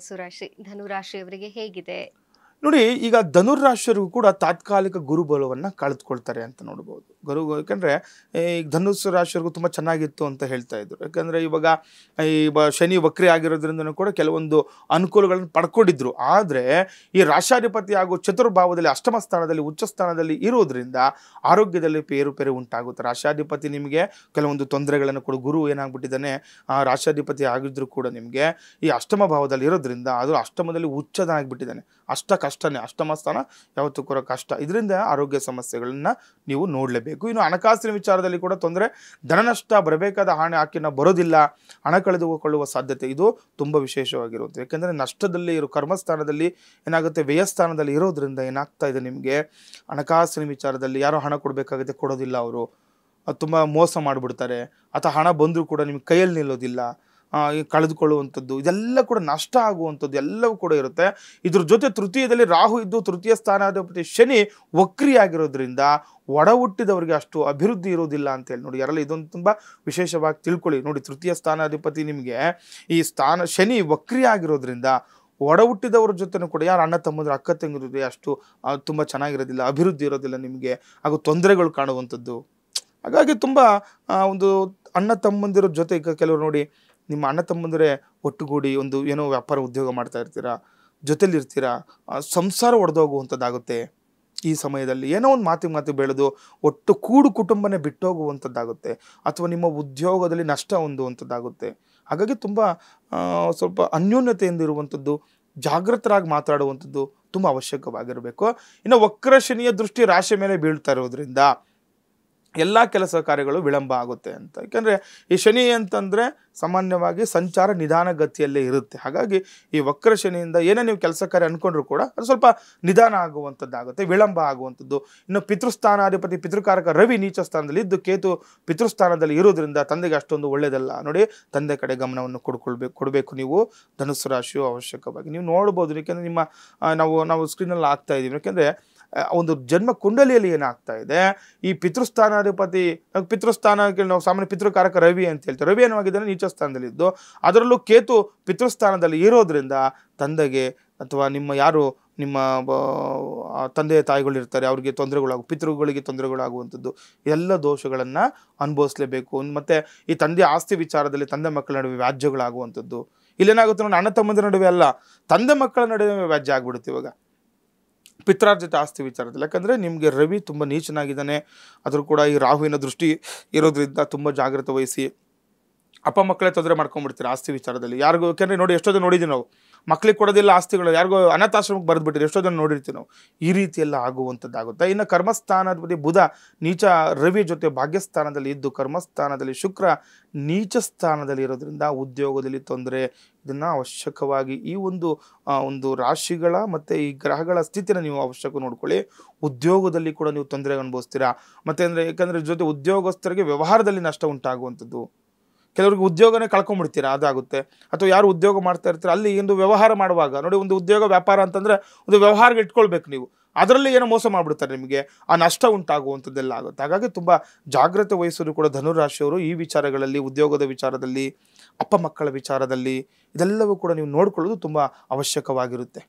ಸುರಾಶಿ ಧನುರಾಶಿಯವರಿಗೆ ಹೇಗಿದೆ? ನೋಡಿ, ಈಗ ಧನುರಾಶಿಯರಿಗೂ ಕೂಡ ತಾತ್ಕಾಲಿಕ ಗುರುಬಲವನ್ನು ಕಳೆದುಕೊಳ್ತಾರೆ ಅಂತ ನೋಡ್ಬೋದು. ಯಾಕಂದರೆ ಈ ಧನುಸ್ಸು ರಾಶಿಯರಿಗೂ ತುಂಬ ಚೆನ್ನಾಗಿತ್ತು ಅಂತ ಹೇಳ್ತಾ ಇದ್ರು. ಯಾಕಂದರೆ ಇವಾಗ ಶನಿ ವಕ್ರಿ ಆಗಿರೋದ್ರಿಂದನೂ ಕೂಡ ಕೆಲವೊಂದು ಅನುಕೂಲಗಳನ್ನು ಪಡ್ಕೊಂಡಿದ್ರು. ಆದರೆ ಈ ರಾಶಾಧಿಪತಿ ಹಾಗೂ ಚತುರ್ಭಾವದಲ್ಲಿ ಅಷ್ಟಮ ಸ್ಥಾನದಲ್ಲಿ ಉಚ್ಚ ಸ್ಥಾನದಲ್ಲಿ ಇರೋದ್ರಿಂದ ಆರೋಗ್ಯದಲ್ಲಿ ಪೇರುಪೇರು ಉಂಟಾಗುತ್ತೆ. ರಾಶಾಧಿಪತಿ ನಿಮಗೆ ಕೆಲವೊಂದು ತೊಂದರೆಗಳನ್ನು ಕೂಡ ಗುರು ಏನಾಗ್ಬಿಟ್ಟಿದ್ದಾನೆ, ರಾಶಾಧಿಪತಿ ಆಗಿದ್ರು ಕೂಡ ನಿಮಗೆ ಈ ಅಷ್ಟಮ ಭಾವದಲ್ಲಿ ಇರೋದ್ರಿಂದ ಅದು ಅಷ್ಟಮದಲ್ಲಿ ಉಚ್ಚದಾಗಿಬಿಟ್ಟಿದ್ದಾನೆ. ಕಷ್ಟನೇ, ಅಷ್ಟಮ ಸ್ಥಾನ ಯಾವತ್ತೂ ಕೂಡ ಕಷ್ಟ. ಇದರಿಂದ ಆರೋಗ್ಯ ಸಮಸ್ಯೆಗಳನ್ನ ನೀವು ನೋಡಲೇಬೇಕು. ಇನ್ನು ಹಣಕಾಸಿನ ವಿಚಾರದಲ್ಲಿ ಕೂಡ ತೊಂದರೆ, ಧನ ನಷ್ಟ, ಬರಬೇಕಾದ ಹಣ ಹಾಕಿನ ಬರೋದಿಲ್ಲ, ಹಣ ಕಳೆದುಕೊಳ್ಳುವ ಸಾಧ್ಯತೆ ಇದು ತುಂಬ ವಿಶೇಷವಾಗಿರುತ್ತೆ. ಯಾಕೆಂದರೆ ನಷ್ಟದಲ್ಲಿ ಕರ್ಮಸ್ಥಾನದಲ್ಲಿ ಏನಾಗುತ್ತೆ, ವ್ಯಯಸ್ಥಾನದಲ್ಲಿ ಇರೋದ್ರಿಂದ ಏನಾಗ್ತಾ ಇದೆ, ನಿಮಗೆ ಹಣಕಾಸಿನ ವಿಚಾರದಲ್ಲಿ ಯಾರೋ ಹಣ ಕೊಡಬೇಕಾಗುತ್ತೆ, ಕೊಡೋದಿಲ್ಲ, ಅವರು ತುಂಬ ಮೋಸ ಮಾಡಿಬಿಡ್ತಾರೆ. ಅಥವಾ ಹಣ ಬಂದರೂ ಕೂಡ ನಿಮ್ಗೆ ಕೈಯಲ್ಲಿ ನಿಲ್ಲೋದಿಲ್ಲ, ಕಳೆದುಕೊಳ್ಳುವಂಥದ್ದು, ಇದೆಲ್ಲ ಕೂಡ ನಷ್ಟ ಆಗುವಂಥದ್ದು ಎಲ್ಲವೂ ಕೂಡ ಇರುತ್ತೆ. ಇದ್ರ ಜೊತೆ ತೃತೀಯದಲ್ಲಿ ರಾಹು ಇದ್ದು ತೃತೀಯ ಸ್ಥಾನಾಧಿಪತಿ ಶನಿ ವಕ್ರಿಯಾಗಿರೋದ್ರಿಂದ ಒಡ ಹುಟ್ಟಿದವರಿಗೆ ಅಷ್ಟು ಅಭಿವೃದ್ಧಿ ಇರೋದಿಲ್ಲ ಅಂತ ಹೇಳಿ ನೋಡಿ. ಯಾರಲ್ಲಿ ಇದೊಂದು ತುಂಬ ವಿಶೇಷವಾಗಿ ತಿಳ್ಕೊಳ್ಳಿ. ನೋಡಿ, ತೃತೀಯ ಸ್ಥಾನಾಧಿಪತಿ ನಿಮಗೆ ಈ ಶನಿ ವಕ್ರಿಯಾಗಿರೋದ್ರಿಂದ ಒಡ ಹುಟ್ಟಿದವ್ರ ಜೊತೆನೂ ಕೂಡ ಯಾರು ಅಣ್ಣ ತಮ್ಮಂದ್ರೆ ಅಕ್ಕ ತಂಗಿದ್ರೆ ಅಷ್ಟು ತುಂಬ ಚೆನ್ನಾಗಿರೋದಿಲ್ಲ, ಅಭಿವೃದ್ಧಿ ಇರೋದಿಲ್ಲ ನಿಮಗೆ, ಹಾಗೂ ತೊಂದರೆಗಳು ಕಾಣುವಂಥದ್ದು. ಹಾಗಾಗಿ ತುಂಬ ಒಂದು ಅಣ್ಣ ತಮ್ಮಂದಿರ ಜೊತೆ ಈಗ ಕೆಲವರು ನೋಡಿ, ನಿಮ್ಮ ಅಣ್ಣ ತಮ್ಮಂದರೆ ಒಟ್ಟುಗೂಡಿ ಒಂದು ಏನೋ ವ್ಯಾಪಾರ ಉದ್ಯೋಗ ಮಾಡ್ತಾ ಇರ್ತೀರಾ, ಜೊತೆಲಿರ್ತೀರಾ, ಸಂಸಾರ ಒಡೆದೋಗುವಂಥದ್ದಾಗುತ್ತೆ. ಈ ಸಮಯದಲ್ಲಿ ಏನೋ ಒಂದು ಮಾತಿಗೆ ಬೆಳೆದು ಒಟ್ಟು ಕುಟುಂಬನೇ ಬಿಟ್ಟೋಗುವಂಥದ್ದಾಗುತ್ತೆ, ಅಥವಾ ನಿಮ್ಮ ಉದ್ಯೋಗದಲ್ಲಿ ನಷ್ಟ ಹೊಂದುವಂಥದ್ದಾಗುತ್ತೆ. ಹಾಗಾಗಿ ತುಂಬ ಸ್ವಲ್ಪ ಅನ್ಯೋನ್ಯತೆಯಿಂದ ಇರುವಂಥದ್ದು, ಜಾಗೃತರಾಗಿ ಮಾತಾಡುವಂಥದ್ದು ತುಂಬ ಅವಶ್ಯಕವಾಗಿರಬೇಕು. ಇನ್ನು ವಕ್ರ ಶನಿಯ ದೃಷ್ಟಿ ರಾಶಿ ಮೇಲೆ ಬೀಳ್ತಾ ಇರೋದ್ರಿಂದ ಎಲ್ಲ ಕೆಲಸ ಕಾರ್ಯಗಳು ವಿಳಂಬ ಆಗುತ್ತೆ ಅಂತ. ಯಾಕೆಂದರೆ ಈ ಶನಿ ಅಂತಂದರೆ ಸಾಮಾನ್ಯವಾಗಿ ಸಂಚಾರ ನಿಧಾನಗತಿಯಲ್ಲೇ ಇರುತ್ತೆ. ಹಾಗಾಗಿ ಈ ವಕ್ರ ಶನಿಯಿಂದ ಏನೇ ನೀವು ಕೆಲಸ ಕಾರ್ಯ ಅಂದ್ಕೊಂಡ್ರೂ ಕೂಡ ಅದು ಸ್ವಲ್ಪ ನಿಧಾನ ಆಗುವಂಥದ್ದಾಗುತ್ತೆ, ವಿಳಂಬ ಆಗುವಂಥದ್ದು. ಇನ್ನು ಪಿತೃಸ್ಥಾನಾಧಿಪತಿ ಪಿತೃಕಾರಕ ರವಿ ನೀಚ ಸ್ಥಾನದಲ್ಲಿ ಇದ್ದು ಕೇತು ಪಿತೃಸ್ಥಾನದಲ್ಲಿ ಇರೋದ್ರಿಂದ ತಂದೆಗೆ ಅಷ್ಟೊಂದು ಒಳ್ಳೆಯದಲ್ಲ. ನೋಡಿ, ತಂದೆ ಕಡೆ ಗಮನವನ್ನು ಕೊಡಬೇಕು ನೀವು ಧನುಸ್ಸು ರಾಶಿಯು ಅವಶ್ಯಕವಾಗಿ. ನೀವು ನೋಡ್ಬೋದು, ಯಾಕೆಂದರೆ ನಿಮ್ಮ ನಾವು ಸ್ಕ್ರೀನಲ್ಲಿ ಆಗ್ತಾ ಇದ್ದೀವಿ. ಯಾಕೆಂದರೆ ಒಂದು ಜನ್ಮ ಕುಂಡಲಿಯಲ್ಲಿ ಏನಾಗ್ತಾ ಇದೆ, ಈ ಪಿತೃಸ್ಥಾನಕ್ಕೆ ನಾವು ಸಾಮಾನ್ಯ ಪಿತೃಕಾರಕ ರವಿ ಅಂತ ಹೇಳ್ತೀವಿ. ರವಿ ಏನಾಗಿದ್ದಾನೆ ನೀಚ ಸ್ಥಾನದಲ್ಲಿದ್ದು, ಅದರಲ್ಲೂ ಕೇತು ಪಿತೃಸ್ಥಾನದಲ್ಲಿ ಇರೋದ್ರಿಂದ ತಂದೆಗೆ ಅಥವಾ ನಿಮ್ಮ ತಂದೆ ತಾಯಿಗಳಿರ್ತಾರೆ, ಅವ್ರಿಗೆ ಪಿತೃಗಳಿಗೆ ತೊಂದರೆಗಳಾಗುವಂಥದ್ದು, ಎಲ್ಲ ದೋಷಗಳನ್ನು ಅನುಭವಿಸಲೇಬೇಕು. ಮತ್ತು ಈ ತಂದೆ ಆಸ್ತಿ ವಿಚಾರದಲ್ಲಿ ತಂದೆ ಮಕ್ಕಳ ನಡುವೆ ವ್ಯಾಜ್ಯಗಳಾಗುವಂಥದ್ದು. ಇಲ್ಲೇನಾಗುತ್ತೆ ನೋಡಿ, ಅಣ್ಣ ತಮ್ಮಂದಿರ ನಡುವೆ ಅಲ್ಲ, ತಂದೆ ಮಕ್ಕಳ ನಡುವೆ ವ್ಯಾಜ್ಯ ಆಗ್ಬಿಡುತ್ತೆ ಇವಾಗ ಪಿತ್ರಾರ್ಜಿತ ಆಸ್ತಿ ವಿಚಾರದಲ್ಲಿ. ಯಾಕಂದರೆ ನಿಮಗೆ ರವಿ ತುಂಬ ನೀಚನಾಗಿದ್ದಾನೆ, ಅದ್ರ ಕೂಡ ಈ ರಾಹುವಿನ ದೃಷ್ಟಿ ಇರೋದ್ರಿಂದ ತುಂಬ ಜಾಗ್ರತೆ ವಹಿಸಿ. ಅಪ್ಪ ಮಕ್ಕಳೇ ತೊಂದರೆ ಮಾಡ್ಕೊಂಡ್ಬಿಡ್ತೀರಿ ಆಸ್ತಿ ವಿಚಾರದಲ್ಲಿ. ಯಾರಿಗೂ, ಯಾಕೆಂದರೆ ನೋಡಿ, ಎಷ್ಟೋ ಜನ ನೋಡಿದ್ದೀವಿ ನಾವು, ಮಕ್ಕಳಿಗೆ ಕೊಡೋದಿಲ್ಲ ಆಸ್ತಿಗಳು, ಯಾರಿಗೋ ಅನಾಥಾಶ್ರಮಕ್ಕೆ ಬರೆದ್ಬಿಟ್ಟಿರಿ, ಎಷ್ಟೋ ಜನ ನೋಡಿರ್ತೀವಿ ನಾವು. ಈ ರೀತಿಯೆಲ್ಲ ಆಗುವಂಥದ್ದಾಗುತ್ತೆ. ಇನ್ನು ಕರ್ಮಸ್ಥಾನಾಧಿಪತಿ ಬುಧ ನೀಚ ರವಿ ಜೊತೆ ಭಾಗ್ಯಸ್ಥಾನದಲ್ಲಿ ಇದ್ದು ಕರ್ಮಸ್ಥಾನದಲ್ಲಿ ಶುಕ್ರ ನೀಚ ಸ್ಥಾನದಲ್ಲಿ ಇರೋದ್ರಿಂದ ಉದ್ಯೋಗದಲ್ಲಿ ತೊಂದರೆ. ಇದನ್ನು ಅವಶ್ಯಕವಾಗಿ ಈ ಒಂದು ರಾಶಿಗಳ ಮತ್ತು ಈ ಗ್ರಹಗಳ ಸ್ಥಿತಿನ ನೀವು ಅವಶ್ಯಕ ನೋಡ್ಕೊಳ್ಳಿ. ಉದ್ಯೋಗದಲ್ಲಿ ಕೂಡ ನೀವು ತೊಂದರೆ ಅನುಭವಿಸ್ತೀರಾ. ಯಾಕಂದರೆ ಜೊತೆ ಉದ್ಯೋಗಸ್ಥರಿಗೆ ವ್ಯವಹಾರದಲ್ಲಿ ನಷ್ಟ ಉಂಟಾಗುವಂಥದ್ದು. ಕೆಲವ್ರಿಗೆ ಉದ್ಯೋಗನೇ ಕಳ್ಕೊಂಡ್ಬಿಡ್ತೀರಾ, ಅದಾಗುತ್ತೆ. ಅಥವಾ ಯಾರು ಉದ್ಯೋಗ ಮಾಡ್ತಾ ಇರ್ತೀರ ಅಲ್ಲಿ ಒಂದು ವ್ಯವಹಾರ ಮಾಡುವಾಗ ನೋಡಿ, ಒಂದು ಉದ್ಯೋಗ ವ್ಯಾಪಾರ ಅಂತಂದರೆ ಒಂದು ವ್ಯವಹಾರಕ್ಕೆ ಇಟ್ಕೊಳ್ಬೇಕು ನೀವು, ಅದರಲ್ಲಿ ಏನೋ ಮೋಸ ಮಾಡಿಬಿಡ್ತಾರೆ, ನಿಮಗೆ ಆ ನಷ್ಟ ಉಂಟಾಗುವಂಥದ್ದೆಲ್ಲ ಆಗುತ್ತೆ. ಹಾಗಾಗಿ ತುಂಬ ಜಾಗ್ರತೆ ವಹಿಸೋರು ಕೂಡ ಧನುರಾಶಿಯವರು ಈ ವಿಚಾರಗಳಲ್ಲಿ, ಉದ್ಯೋಗದ ವಿಚಾರದಲ್ಲಿ, ಅಪ್ಪ ಮಕ್ಕಳ ವಿಚಾರದಲ್ಲಿ, ಇದೆಲ್ಲವೂ ಕೂಡ ನೀವು ನೋಡ್ಕೊಳ್ಳೋದು ತುಂಬ ಅವಶ್ಯಕವಾಗಿರುತ್ತೆ.